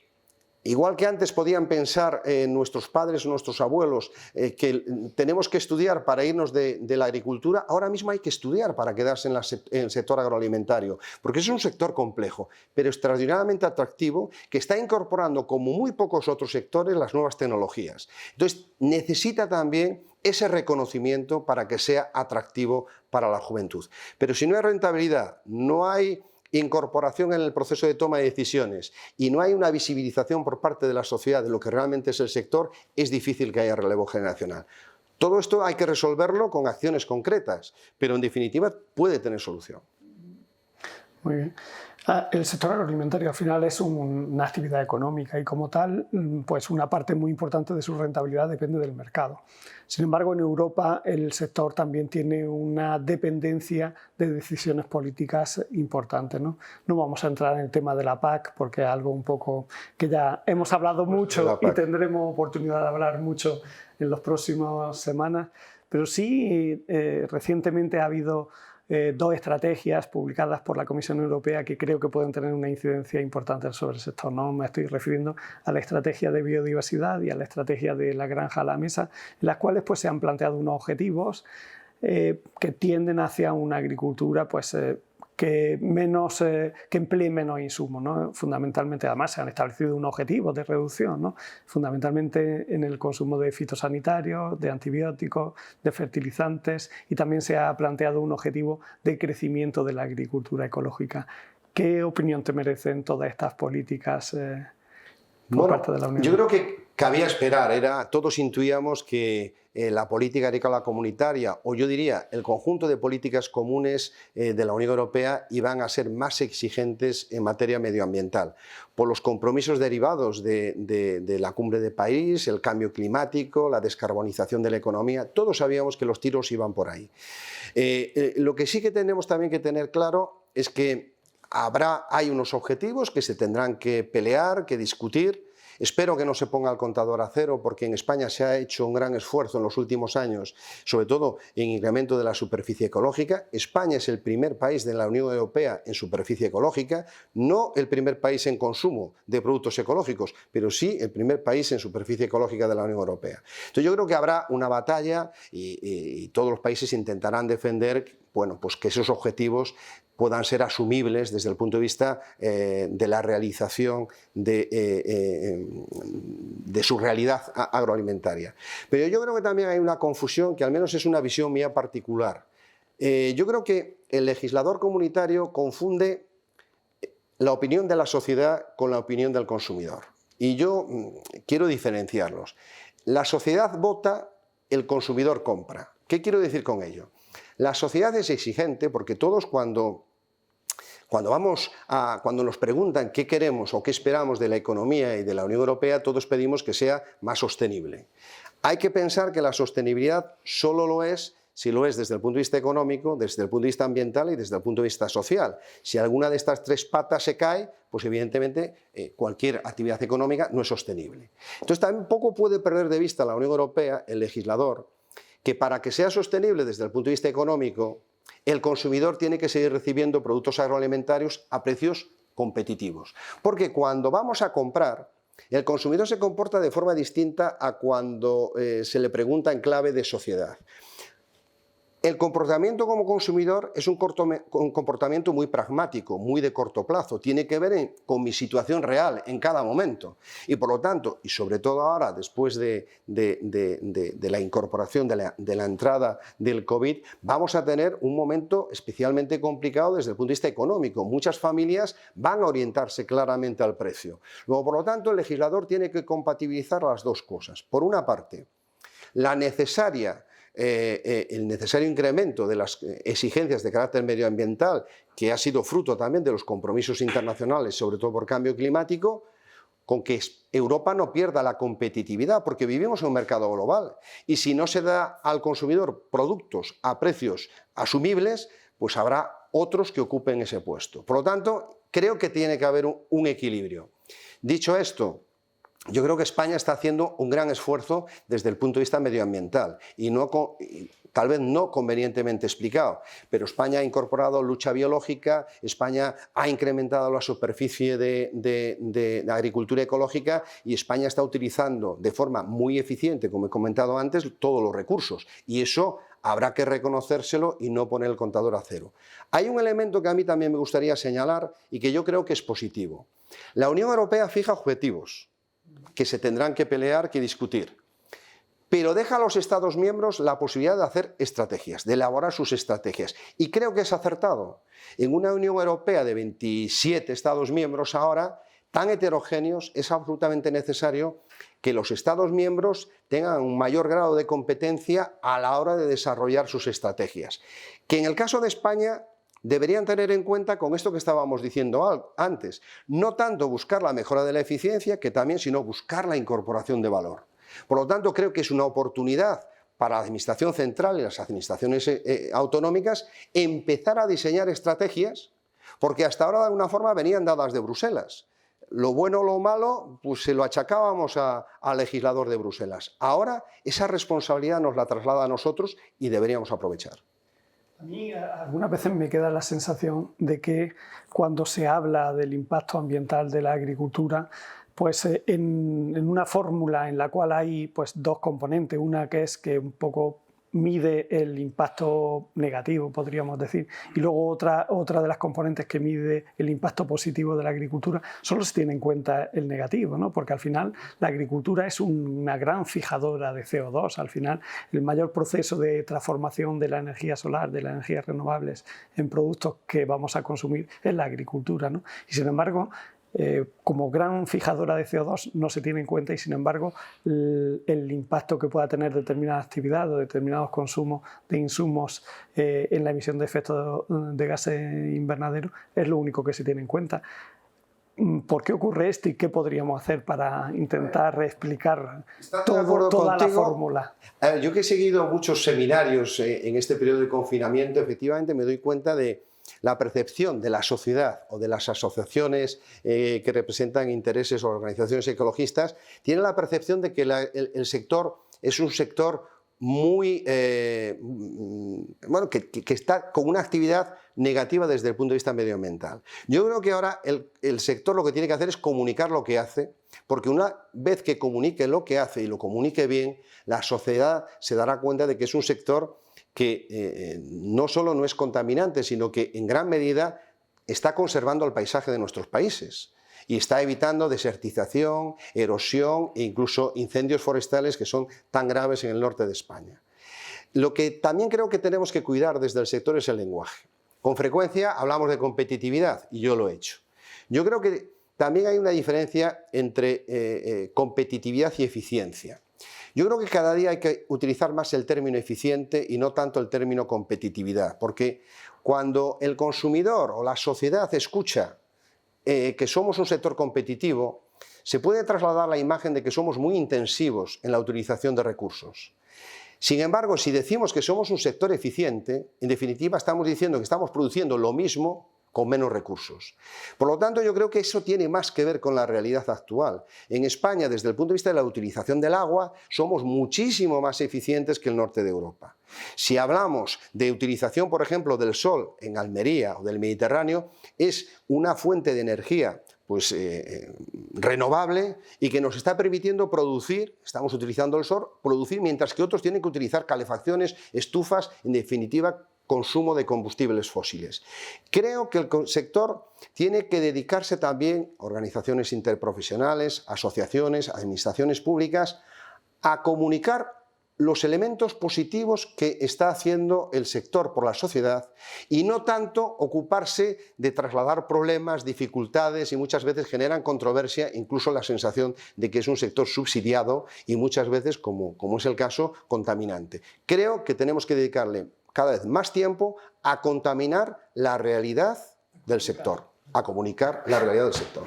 igual que antes podían pensar nuestros padres o nuestros abuelos que tenemos que estudiar para irnos de la agricultura, ahora mismo hay que estudiar para quedarse en el sector agroalimentario, porque es un sector complejo, pero extraordinariamente atractivo, que está incorporando, como muy pocos otros sectores, las nuevas tecnologías. Entonces, necesita también ese reconocimiento para que sea atractivo para la juventud. Pero si no hay rentabilidad, no hay incorporación en el proceso de toma de decisiones y no hay una visibilización por parte de la sociedad de lo que realmente es el sector, es difícil que haya relevo generacional. Todo esto hay que resolverlo con acciones concretas, pero en definitiva puede tener solución. Muy bien. El sector agroalimentario al final es una actividad económica y como tal, pues una parte muy importante de su rentabilidad depende del mercado. Sin embargo, en Europa el sector también tiene una dependencia de decisiones políticas importantes, ¿no? No vamos a entrar en el tema de la PAC porque es algo un poco que ya hemos hablado mucho y tendremos oportunidad de hablar mucho en las próximas semanas, pero sí recientemente ha habido dos estrategias publicadas por la Comisión Europea que creo que pueden tener una incidencia importante sobre el sector, ¿no? Me estoy refiriendo a la estrategia de biodiversidad y a la estrategia de la granja a la mesa, en las cuales pues, se han planteado unos objetivos que tienden hacia una agricultura pues, que emplee menos insumos, ¿no? Fundamentalmente, además, se han establecido unos objetivos de reducción, ¿no? Fundamentalmente en el consumo de fitosanitarios, de antibióticos, de fertilizantes y también se ha planteado un objetivo de crecimiento de la agricultura ecológica. ¿Qué opinión te merecen todas estas políticas por parte de la Unión? Yo creo que cabía esperar, todos intuíamos que la política agrícola comunitaria, o yo diría el conjunto de políticas comunes de la Unión Europea iban a ser más exigentes en materia medioambiental, por los compromisos derivados de la Cumbre de París, el cambio climático, la descarbonización de la economía, todos sabíamos que los tiros iban por ahí. Lo que sí que tenemos también que tener claro es que hay unos objetivos que se tendrán que pelear, que discutir. Espero que no se ponga el contador a cero porque en España se ha hecho un gran esfuerzo en los últimos años, sobre todo en incremento de la superficie ecológica. España es el primer país de la Unión Europea en superficie ecológica, no el primer país en consumo de productos ecológicos, pero sí el primer país en superficie ecológica de la Unión Europea. Entonces yo creo que habrá una batalla y todos los países intentarán defender, bueno, pues que esos objetivos puedan ser asumibles desde el punto de vista de la realización de de su realidad agroalimentaria. Pero yo creo que también hay una confusión que al menos es una visión mía particular. Yo creo que el legislador comunitario confunde la opinión de la sociedad con la opinión del consumidor. Y yo quiero diferenciarlos. La sociedad vota, el consumidor compra. ¿Qué quiero decir con ello? La sociedad es exigente porque todos cuando nos preguntan qué queremos o qué esperamos de la economía y de la Unión Europea, todos pedimos que sea más sostenible. Hay que pensar que la sostenibilidad solo lo es si lo es desde el punto de vista económico, desde el punto de vista ambiental y desde el punto de vista social. Si alguna de estas tres patas se cae, pues evidentemente cualquier actividad económica no es sostenible. Entonces tampoco puede perder de vista la Unión Europea, el legislador, que para que sea sostenible desde el punto de vista económico, el consumidor tiene que seguir recibiendo productos agroalimentarios a precios competitivos. Porque cuando vamos a comprar, el consumidor se comporta de forma distinta a cuando se le pregunta en clave de sociedad. El comportamiento como consumidor es un comportamiento muy pragmático, muy de corto plazo. Tiene que ver con mi situación real en cada momento. Y por lo tanto, y sobre todo ahora, después de la incorporación, de la entrada del COVID, vamos a tener un momento especialmente complicado desde el punto de vista económico. Muchas familias van a orientarse claramente al precio. Luego, por lo tanto, el legislador tiene que compatibilizar las dos cosas. Por una parte, el necesario incremento de las exigencias de carácter medioambiental, que ha sido fruto también de los compromisos internacionales, sobre todo por cambio climático, con que Europa no pierda la competitividad, porque vivimos en un mercado global y si no se da al consumidor productos a precios asumibles, pues habrá otros que ocupen ese puesto. Por lo tanto, creo que tiene que haber un equilibrio. Dicho esto, yo creo que España está haciendo un gran esfuerzo desde el punto de vista medioambiental y tal vez no convenientemente explicado, pero España ha incorporado lucha biológica, España ha incrementado la superficie de agricultura ecológica y España está utilizando de forma muy eficiente, como he comentado antes, todos los recursos y eso habrá que reconocérselo y no poner el contador a cero. Hay un elemento que a mí también me gustaría señalar y que yo creo que es positivo. La Unión Europea fija objetivos que se tendrán que pelear, que discutir. Pero deja a los Estados miembros la posibilidad de hacer estrategias, de elaborar sus estrategias. Y creo que es acertado. En una Unión Europea de 27 Estados miembros ahora, tan heterogéneos, es absolutamente necesario que los Estados miembros tengan un mayor grado de competencia a la hora de desarrollar sus estrategias. Que en el caso de España deberían tener en cuenta con esto que estábamos diciendo antes, no tanto buscar la mejora de la eficiencia, que también, sino buscar la incorporación de valor. Por lo tanto, creo que es una oportunidad para la Administración Central y las administraciones autonómicas empezar a diseñar estrategias, porque hasta ahora de alguna forma venían dadas de Bruselas. Lo bueno o lo malo, pues se lo achacábamos al legislador de Bruselas. Ahora esa responsabilidad nos la traslada a nosotros y deberíamos aprovechar. A mí algunas veces me queda la sensación de que cuando se habla del impacto ambiental de la agricultura, pues en una fórmula en la cual hay pues, dos componentes, una que es que un poco mide el impacto negativo, podríamos decir, y luego otra de las componentes que mide el impacto positivo de la agricultura, solo se tiene en cuenta el negativo, ¿no? Porque al final la agricultura es una gran fijadora de CO2, al final el mayor proceso de transformación de la energía solar, de las energías renovables en productos que vamos a consumir es la agricultura, ¿no? Y sin embargo, como gran fijadora de CO2 no se tiene en cuenta y sin embargo el impacto que pueda tener determinada actividad o determinados consumos de insumos en la emisión de efectos de gases invernadero es lo único que se tiene en cuenta. ¿Por qué ocurre esto y qué podríamos hacer para intentar explicar toda la fórmula? Yo que he seguido muchos seminarios en este periodo de confinamiento, efectivamente me doy cuenta de la percepción de la sociedad o de las asociaciones que representan intereses o organizaciones ecologistas, tienen la percepción de que el sector es un sector muy, bueno, que está con una actividad negativa desde el punto de vista medioambiental. Yo creo que ahora el sector lo que tiene que hacer es comunicar lo que hace, porque una vez que comunique lo que hace y lo comunique bien, la sociedad se dará cuenta de que es un sector que no solo no es contaminante, sino que en gran medida está conservando el paisaje de nuestros países. y está evitando desertización, erosión e incluso incendios forestales que son tan graves en el norte de España. Lo que también creo que tenemos que cuidar desde el sector es el lenguaje. Con frecuencia hablamos de competitividad y yo lo he hecho. Yo creo que también hay una diferencia entre competitividad y eficiencia. Yo creo que cada día hay que utilizar más el término eficiente y no tanto el término competitividad, porque cuando el consumidor o la sociedad escucha que somos un sector competitivo, se puede trasladar la imagen de que somos muy intensivos en la utilización de recursos. Sin embargo, si decimos que somos un sector eficiente, en definitiva estamos diciendo que estamos produciendo lo mismo con menos recursos. Por lo tanto, yo creo que eso tiene más que ver con la realidad actual. En España, desde el punto de vista de la utilización del agua, somos muchísimo más eficientes que el norte de Europa. Si hablamos de utilización, por ejemplo, del sol en Almería o del Mediterráneo, es una fuente de energía renovable y que nos está permitiendo producir, estamos utilizando el sol, producir, mientras que otros tienen que utilizar calefacciones, estufas, en definitiva, consumo de combustibles fósiles. Creo que el sector tiene que dedicarse también, organizaciones interprofesionales, asociaciones, administraciones públicas, a comunicar los elementos positivos que está haciendo el sector por la sociedad y no tanto ocuparse de trasladar problemas, dificultades y muchas veces generan controversia, incluso la sensación de que es un sector subsidiado y muchas veces, como es el caso, contaminante. Creo que tenemos que dedicarle cada vez más tiempo a contaminar la realidad del sector, a comunicar la realidad del sector.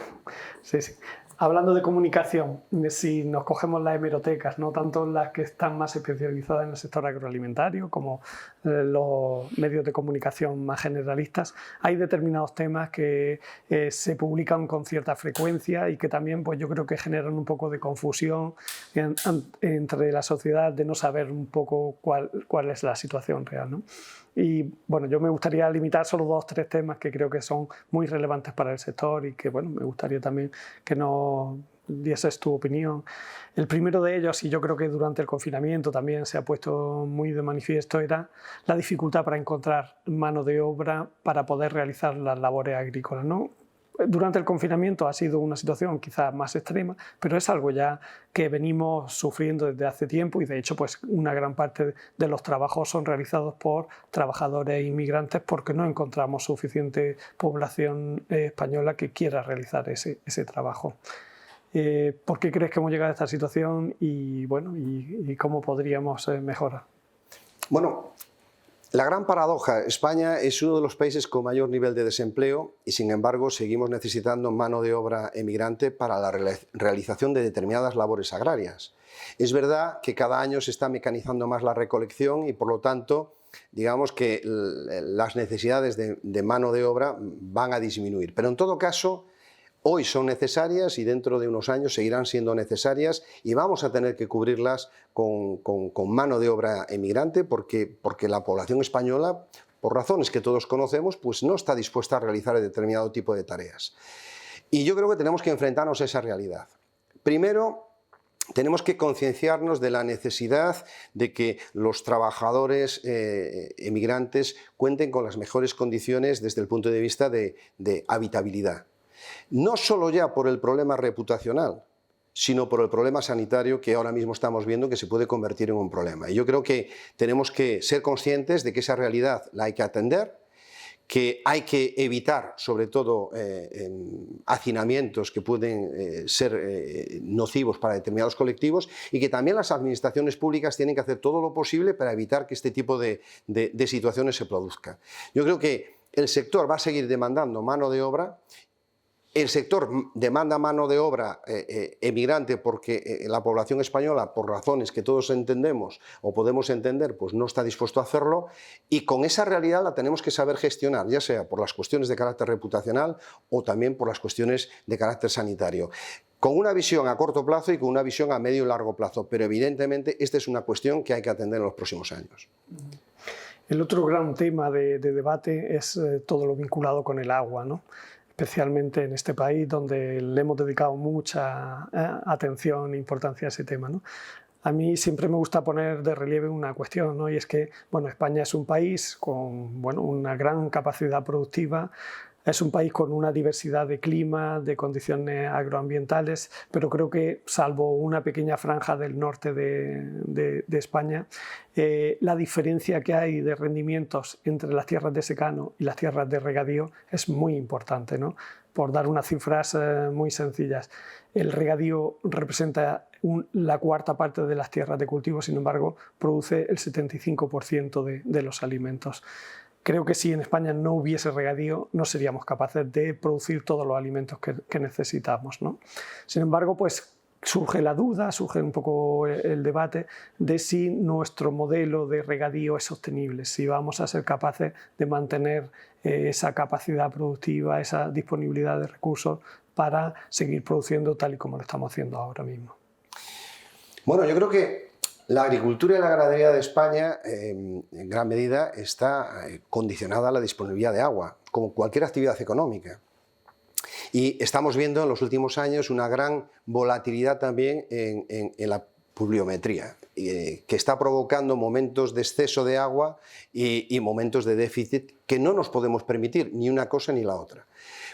Sí, sí. Hablando de comunicación, si nos cogemos las hemerotecas, no tanto las que están más especializadas en el sector agroalimentario como los medios de comunicación más generalistas, hay determinados temas que se publican con cierta frecuencia y que también pues, yo creo que generan un poco de confusión entre la sociedad de no saber un poco cuál es la situación real, ¿no? Y bueno, yo me gustaría limitar solo 2 o 3 temas que creo que son muy relevantes para el sector y que bueno, me gustaría también que nos dieses tu opinión. El primero de ellos, y yo creo que durante el confinamiento también se ha puesto muy de manifiesto, era la dificultad para encontrar mano de obra para poder realizar las labores agrícolas, ¿no? Durante el confinamiento ha sido una situación quizás más extrema, pero es algo ya que venimos sufriendo desde hace tiempo y de hecho pues una gran parte de los trabajos son realizados por trabajadores inmigrantes porque no encontramos suficiente población española que quiera realizar ese trabajo. ¿Por qué crees que hemos llegado a esta situación y, bueno, y cómo podríamos mejorar? Bueno, la gran paradoja, España es uno de los países con mayor nivel de desempleo y sin embargo seguimos necesitando mano de obra emigrante para la realización de determinadas labores agrarias. Es verdad que cada año se está mecanizando más la recolección y por lo tanto digamos que las necesidades de mano de obra van a disminuir, pero en todo caso hoy son necesarias y dentro de unos años seguirán siendo necesarias y vamos a tener que cubrirlas con mano de obra emigrante porque la población española, por razones que todos conocemos, pues no está dispuesta a realizar determinado tipo de tareas. Y yo creo que tenemos que enfrentarnos a esa realidad. Primero, tenemos que concienciarnos de la necesidad de que los trabajadores emigrantes cuenten con las mejores condiciones desde el punto de vista de habitabilidad. No solo ya por el problema reputacional, sino por el problema sanitario que ahora mismo estamos viendo que se puede convertir en un problema. Y yo creo que tenemos que ser conscientes de que esa realidad la hay que atender, que hay que evitar, sobre todo, hacinamientos que pueden ser nocivos para determinados colectivos y que también las administraciones públicas tienen que hacer todo lo posible para evitar que este tipo de situaciones se produzcan. Yo creo que el sector va a seguir demandando mano de obra. El sector demanda mano de obra emigrante porque la población española, por razones que todos entendemos o podemos entender, pues no está dispuesto a hacerlo y con esa realidad la tenemos que saber gestionar, ya sea por las cuestiones de carácter reputacional o también por las cuestiones de carácter sanitario. Con una visión a corto plazo y con una visión a medio y largo plazo, pero evidentemente esta es una cuestión que hay que atender en los próximos años. El otro gran tema de debate es todo lo vinculado con el agua, ¿no? Especialmente en este país donde le hemos dedicado mucha atención e importancia a ese tema, ¿no? A mí siempre me gusta poner de relieve una cuestión, ¿no? Y es que bueno, España es un país con bueno, una gran capacidad productiva, Es un país con una diversidad de clima, de condiciones agroambientales, pero creo que, salvo una pequeña franja del norte de España, la diferencia que hay de rendimientos entre las tierras de secano y las tierras de regadío es muy importante, ¿no? Por dar unas cifras muy sencillas, el regadío representa la cuarta parte de las tierras de cultivo, sin embargo, produce el 75% de los alimentos. Creo que si en España no hubiese regadío, no seríamos capaces de producir todos los alimentos que necesitamos, ¿no? Sin embargo, pues surge la duda, surge un poco el debate de si nuestro modelo de regadío es sostenible, si vamos a ser capaces de mantener esa capacidad productiva, esa disponibilidad de recursos para seguir produciendo tal y como lo estamos haciendo ahora mismo. Bueno, yo creo que la agricultura y la ganadería de España en gran medida está condicionada a la disponibilidad de agua, como cualquier actividad económica. Y estamos viendo en los últimos años una gran volatilidad también en la pluviometría, que está provocando momentos de exceso de agua y momentos de déficit que no nos podemos permitir ni una cosa ni la otra.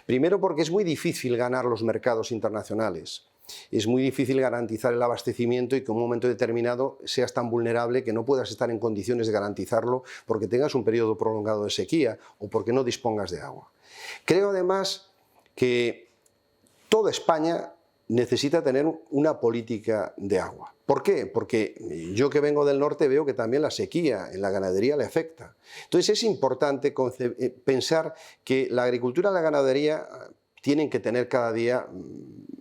Primero porque es muy difícil ganar los mercados internacionales. Es muy difícil garantizar el abastecimiento y que en un momento determinado seas tan vulnerable que no puedas estar en condiciones de garantizarlo porque tengas un periodo prolongado de sequía o porque no dispongas de agua. Creo además que toda España necesita tener una política de agua. ¿Por qué? Porque yo que vengo del norte veo que también la sequía en la ganadería le afecta. Entonces es importante pensar que la agricultura y la ganadería tienen que tener cada día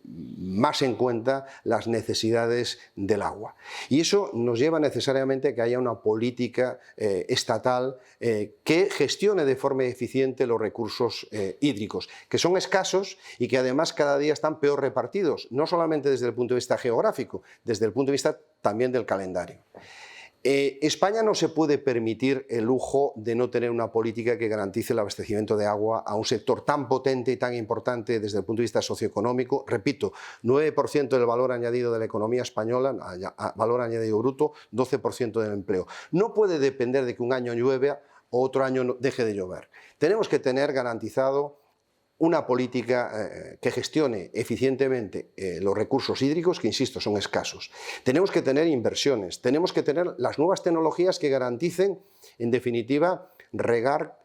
más en cuenta las necesidades del agua. Y eso nos lleva necesariamente a que haya una política estatal que gestione de forma eficiente los recursos hídricos, que son escasos y que además cada día están peor repartidos, no solamente desde el punto de vista geográfico, desde el punto de vista también del calendario. España no se puede permitir el lujo de no tener una política que garantice el abastecimiento de agua a un sector tan potente y tan importante desde el punto de vista socioeconómico. Repito, 9% del valor añadido de la economía española, valor añadido bruto, 12% del empleo. No puede depender de que un año llueva o otro año deje de llover. Tenemos que tener garantizado una política que gestione eficientemente los recursos hídricos, que insisto, son escasos. Tenemos que tener inversiones, tenemos que tener las nuevas tecnologías que garanticen, en definitiva, regar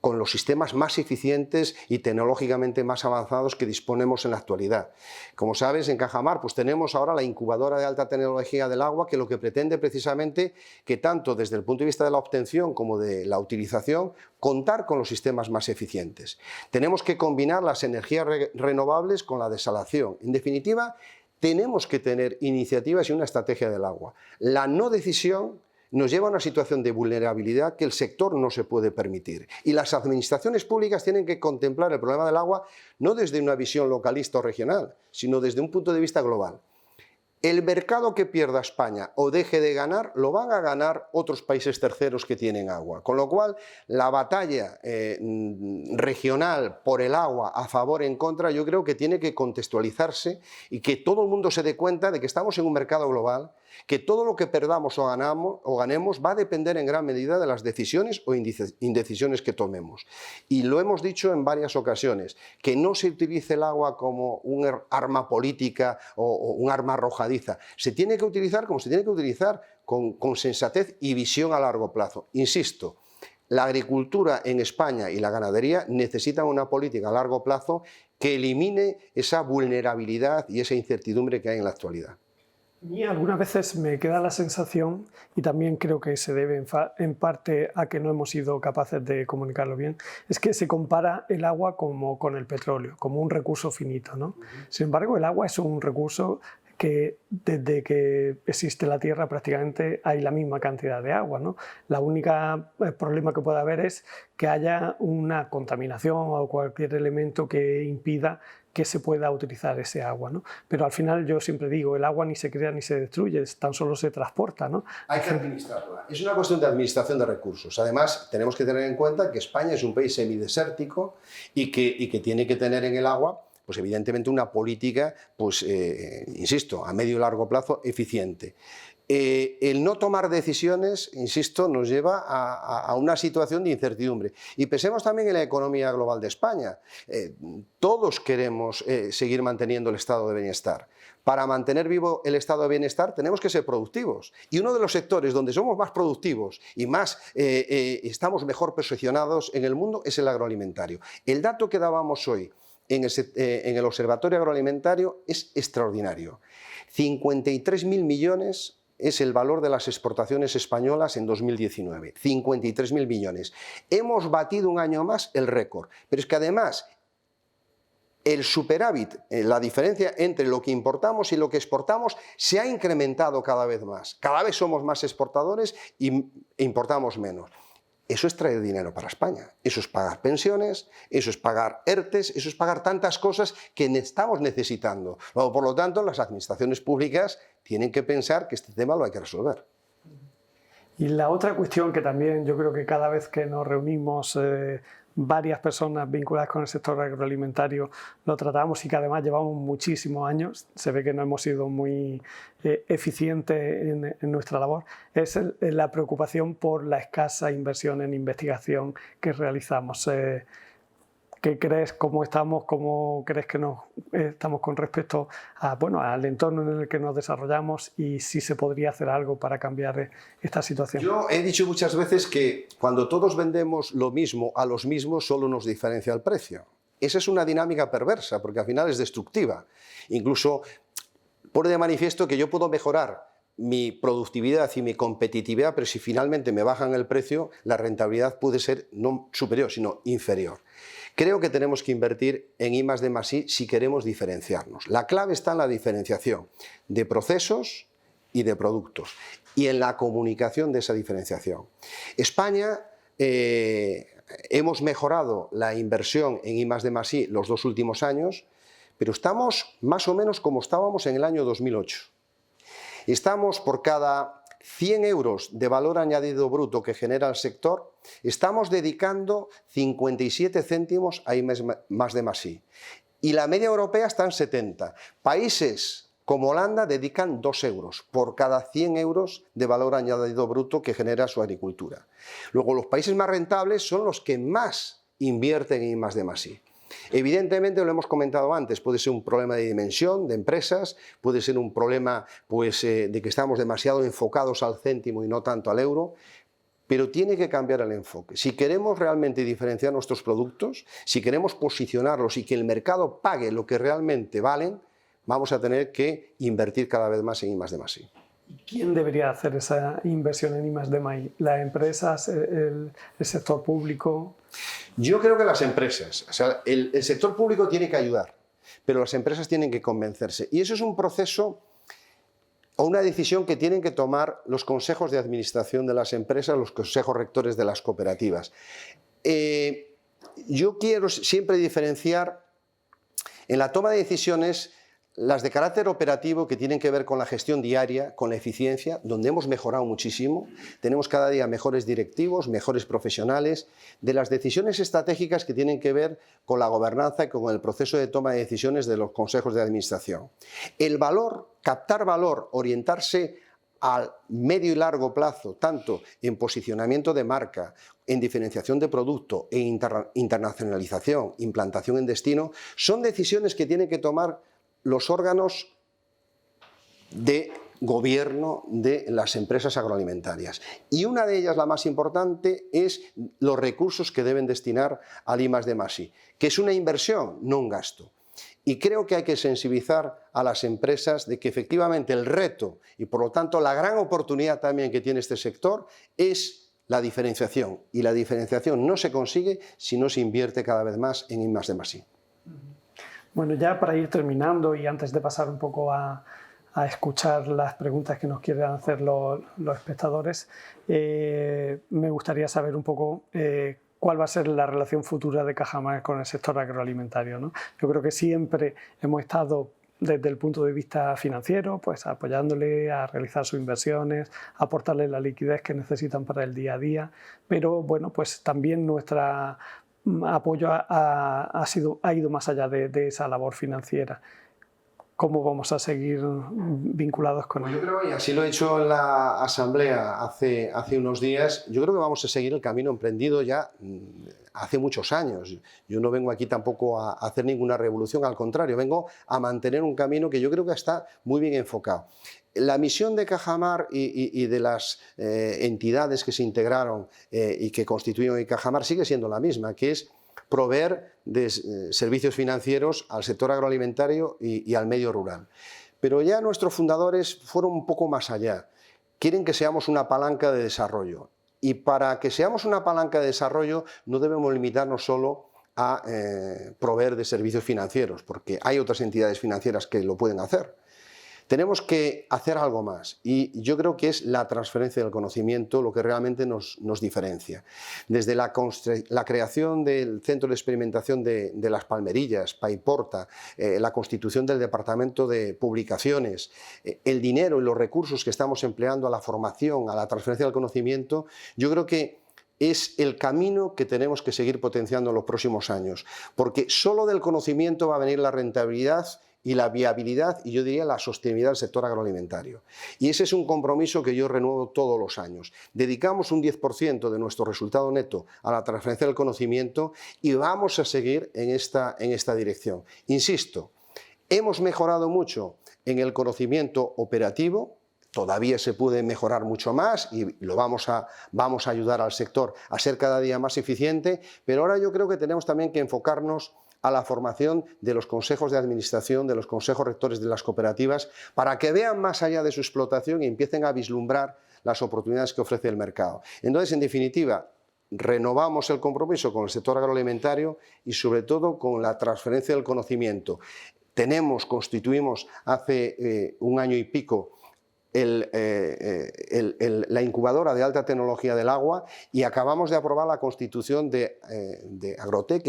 con los sistemas más eficientes y tecnológicamente más avanzados que disponemos en la actualidad. Como sabes, en Cajamar pues tenemos ahora la incubadora de alta tecnología del agua, que lo que pretende precisamente que tanto desde el punto de vista de la obtención como de la utilización, contar con los sistemas más eficientes. Tenemos que combinar las energías renovables con la desalación. En definitiva, tenemos que tener iniciativas y una estrategia del agua. La no decisión nos lleva a una situación de vulnerabilidad que el sector no se puede permitir. Y las administraciones públicas tienen que contemplar el problema del agua no desde una visión localista o regional, sino desde un punto de vista global. El mercado que pierda España o deje de ganar, lo van a ganar otros países terceros que tienen agua. Con lo cual, la batalla regional por el agua, a favor o en contra, yo creo que tiene que contextualizarse y que todo el mundo se dé cuenta de que estamos en un mercado global, que todo lo que perdamos o ganemos va a depender en gran medida de las decisiones o indecisiones que tomemos. Y lo hemos dicho en varias ocasiones, que no se utilice el agua como un arma política o un arma arrojadiza. Se tiene que utilizar como se tiene que utilizar, con sensatez y visión a largo plazo. Insisto, la agricultura en España y la ganadería necesitan una política a largo plazo que elimine esa vulnerabilidad y esa incertidumbre que hay en la actualidad. Y algunas veces me queda la sensación, y también creo que se debe en parte a que no hemos sido capaces de comunicarlo bien, es que se compara el agua como con el petróleo, como un recurso finito, ¿no? Sin embargo, el agua es un recurso que desde que existe la Tierra prácticamente hay la misma cantidad de agua, ¿no? La única problema que puede haber es que haya una contaminación o cualquier elemento que impida que se pueda utilizar ese agua, ¿no? Pero al final yo siempre digo, el agua ni se crea ni se destruye, tan solo se transporta, ¿no? Hay que administrarla. Es una cuestión de administración de recursos. Además, tenemos que tener en cuenta que España es un país semidesértico y que tiene que tener en el agua, pues evidentemente una política, pues insisto, a medio y largo plazo eficiente. el no tomar decisiones, insisto, nos lleva a una situación de incertidumbre. Y pensemos también en la economía global de España. Todos queremos seguir manteniendo el estado de bienestar. Para mantener vivo el estado de bienestar tenemos que ser productivos. Y uno de los sectores donde somos más productivos y más estamos mejor posicionados en el mundo es el agroalimentario. El dato que dábamos hoy en el Observatorio Agroalimentario es extraordinario. 53.000 millones es el valor de las exportaciones españolas en 2019, 53.000 millones. Hemos batido un año más el récord, pero es que además el superávit, la diferencia entre lo que importamos y lo que exportamos se ha incrementado cada vez más. Cada vez somos más exportadores e importamos menos. Eso es traer dinero para España, eso es pagar pensiones, eso es pagar ERTES, eso es pagar tantas cosas que estamos necesitando. Luego, por lo tanto, las administraciones públicas tienen que pensar que este tema lo hay que resolver. Y la otra cuestión que también yo creo que cada vez que nos reunimos varias personas vinculadas con el sector agroalimentario lo tratamos y que además llevamos muchísimos años, se ve que no hemos sido muy eficientes en nuestra labor, es la preocupación por la escasa inversión en investigación que realizamos. ¿Qué crees? ¿Cómo estamos? ¿Cómo crees que estamos con respecto a, bueno, al entorno en el que nos desarrollamos y si se podría hacer algo para cambiar esta situación? Yo he dicho muchas veces que cuando todos vendemos lo mismo a los mismos solo nos diferencia el precio. Esa es una dinámica perversa porque al final es destructiva. Incluso pone de manifiesto que yo puedo mejorar mi productividad y mi competitividad, pero si finalmente me bajan el precio, la rentabilidad puede ser no superior, sino inferior. Creo que tenemos que invertir en I+D+I si queremos diferenciarnos. La clave está en la diferenciación de procesos y de productos y en la comunicación de esa diferenciación. España hemos mejorado la inversión en I+D+I los 2 últimos años, pero estamos más o menos como estábamos en el año 2008. Estamos por cada 100 euros de valor añadido bruto que genera el sector, estamos dedicando 57 céntimos a I+D+I. Y la media europea está en 70. Países como Holanda dedican 2 euros por cada 100 euros de valor añadido bruto que genera su agricultura. Luego, los países más rentables son los que más invierten en I+D+I. Evidentemente, lo hemos comentado antes, puede ser un problema de dimensión de empresas, puede ser un problema pues, de que estamos demasiado enfocados al céntimo y no tanto al euro, pero tiene que cambiar el enfoque. Si queremos realmente diferenciar nuestros productos, si queremos posicionarlos y que el mercado pague lo que realmente valen, vamos a tener que invertir cada vez más en I+D+I. ¿Quién debería hacer esa inversión en I+D+I? ¿Las empresas, el sector público? Yo creo que las empresas, o sea, el sector público tiene que ayudar, pero las empresas tienen que convencerse. Y eso es un proceso o una decisión que tienen que tomar los consejos de administración de las empresas, los consejos rectores de las cooperativas. Yo quiero siempre diferenciar en la toma de decisiones las de carácter operativo que tienen que ver con la gestión diaria, con la eficiencia, donde hemos mejorado muchísimo, tenemos cada día mejores directivos, mejores profesionales, de las decisiones estratégicas que tienen que ver con la gobernanza y con el proceso de toma de decisiones de los consejos de administración. El valor, captar valor, orientarse al medio y largo plazo, tanto en posicionamiento de marca, en diferenciación de producto, en internacionalización, implantación en destino, son decisiones que tienen que tomar los órganos de gobierno de las empresas agroalimentarias. Y una de ellas, la más importante, es los recursos que deben destinar al I+D+I, que es una inversión, no un gasto. Y creo que hay que sensibilizar a las empresas de que efectivamente el reto y por lo tanto la gran oportunidad también que tiene este sector es la diferenciación. Y la diferenciación no se consigue si no se invierte cada vez más en I+D+I. Bueno, ya para ir terminando y antes de pasar un poco a escuchar las preguntas que nos quieran hacer los espectadores, me gustaría saber un poco cuál va a ser la relación futura de Cajamarca con el sector agroalimentario, ¿no? Yo creo que siempre hemos estado desde el punto de vista financiero, pues apoyándole a realizar sus inversiones, aportarle la liquidez que necesitan para el día a día, pero bueno, pues también nuestra apoyo ha ido más allá de esa labor financiera. cómo vamos a seguir vinculados con Pues él. yo creo, y así lo he hecho en la asamblea hace unos días, yo creo que vamos a seguir el camino emprendido ya hace muchos años. Yo no vengo aquí tampoco a hacer ninguna revolución, al contrario, vengo a mantener un camino que yo creo que está muy bien enfocado. La misión de Cajamar y de las entidades que se integraron y que constituyen hoy Cajamar sigue siendo la misma, que es proveer de servicios financieros al sector agroalimentario y al medio rural. Pero ya nuestros fundadores fueron un poco más allá. Quieren que seamos una palanca de desarrollo. Y para que seamos una palanca de desarrollo no debemos limitarnos solo a proveer de servicios financieros, porque hay otras entidades financieras que lo pueden hacer. Tenemos que hacer algo más y yo creo que es la transferencia del conocimiento lo que realmente nos diferencia. Desde la creación del Centro de Experimentación de las Palmerillas, Paiporta, la constitución del Departamento de Publicaciones, el dinero y los recursos que estamos empleando a la formación, a la transferencia del conocimiento, yo creo que es el camino que tenemos que seguir potenciando en los próximos años, porque solo del conocimiento va a venir la rentabilidad y la viabilidad y yo diría la sostenibilidad del sector agroalimentario. Y ese es un compromiso que yo renuevo todos los años. Dedicamos un 10% de nuestro resultado neto a la transferencia del conocimiento y vamos a seguir en esta dirección. Insisto, hemos mejorado mucho en el conocimiento operativo, todavía se puede mejorar mucho más y lo vamos a ayudar al sector a ser cada día más eficiente, pero ahora yo creo que tenemos también que enfocarnos a la formación de los consejos de administración, de los consejos rectores de las cooperativas, para que vean más allá de su explotación y empiecen a vislumbrar las oportunidades que ofrece el mercado. Entonces, en definitiva, renovamos el compromiso con el sector agroalimentario y sobre todo con la transferencia del conocimiento. Constituimos hace un año y pico la incubadora de alta tecnología del agua y acabamos de aprobar la constitución de Agrotec,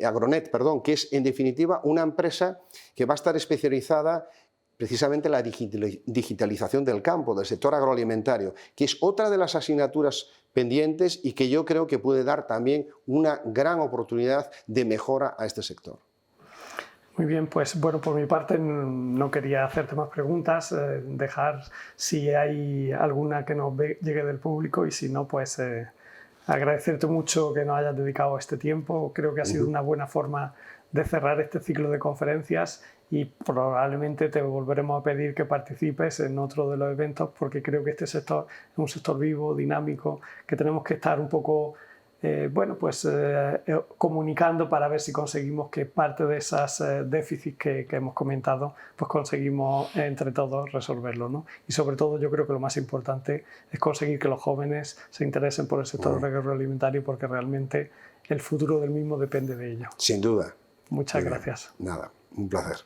Agronet, que es en definitiva una empresa que va a estar especializada precisamente en la digitalización del campo, del sector agroalimentario, que es otra de las asignaturas pendientes y que yo creo que puede dar también una gran oportunidad de mejora a este sector. Muy bien, pues bueno, por mi parte no quería hacerte más preguntas, dejar si hay alguna que nos llegue del público y si no, pues agradecerte mucho que nos hayas dedicado este tiempo. Creo que ha sido una buena forma de cerrar este ciclo de conferencias y probablemente te volveremos a pedir que participes en otro de los eventos porque creo que este sector es un sector vivo, dinámico, que tenemos que estar un poco comunicando para ver si conseguimos que parte de esos déficits que hemos comentado, pues conseguimos entre todos resolverlo, ¿no? Y sobre todo yo creo que lo más importante es conseguir que los jóvenes se interesen por el sector agroalimentario porque realmente el futuro del mismo depende de ello. Sin duda. Muchas gracias. Nada, un placer.